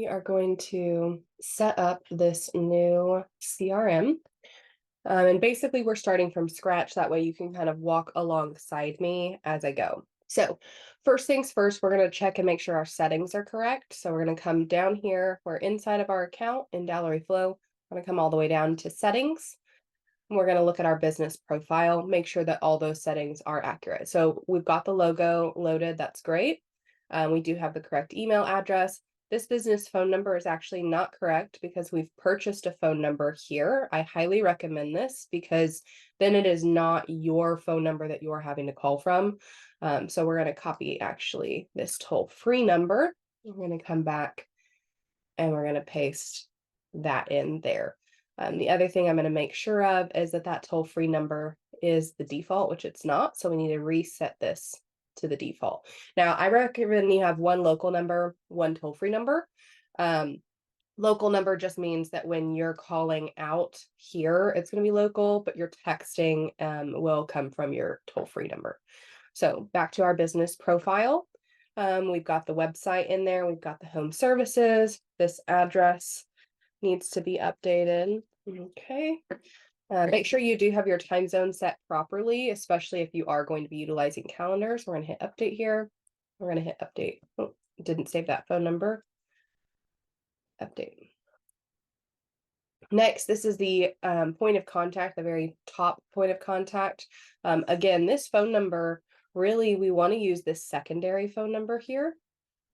are going to set up this new CRM. And basically we're starting from scratch. That way you can kind of walk alongside me as I go. So first things first, we're going to check and make sure our settings are correct. So we're going to come down here. We're inside of our account in DallowryFlow. We're going to come all the way down to settings. And we're going to look at our business profile, make sure that all those settings are accurate. So we've got the logo loaded. That's great. We do have the correct email address. This business phone number is actually not correct because we've purchased a phone number here. I highly recommend this because then it is not your phone number that you're having to call from. So we're going to copy actually this toll-free number. We're going to come back and we're going to paste that in there. The other thing I'm going to make sure of is that that toll-free number is the default, which it's not. So we need to reset this to the default. Now, I recommend you have one local number, one toll-free number. Local number just means that when you're calling out here, it's going to be local, but your texting will come from your toll-free number. So back to our business profile. We've got the website in there. We've got the home services. This address needs to be updated. Okay. Make sure you do have your time zone set properly, especially if you are going to be utilizing calendars. We're going to hit update here. We're going to hit update. Oh, didn't save that phone number. Update. Next, this is the point of contact, the very top point of contact. Again, this phone number, really, we want to use this secondary phone number here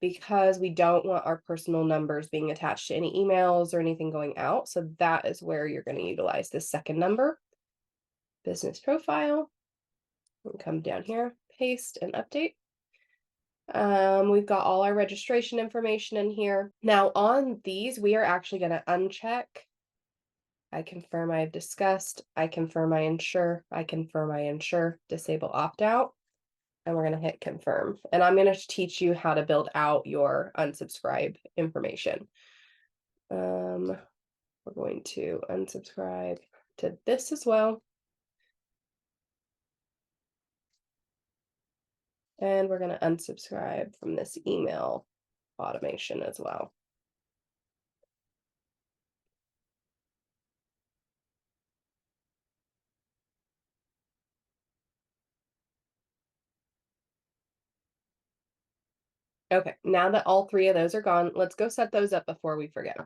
because we don't want our personal numbers being attached to any emails or anything going out. So that is where you're going to utilize this second number. Business profile. We'll come down here, paste and update. We've got all our registration information in here. Now on these, we are actually going to uncheck. I confirm I've discussed. I confirm I ensure. I confirm I ensure. Disable opt-out. And we're going to hit confirm. And I'm going to teach you how to build out your unsubscribe information. We're going to unsubscribe to this as well. And we're going to unsubscribe from this email automation as well. Okay, now that all three of those are gone, let's go set those up before we forget.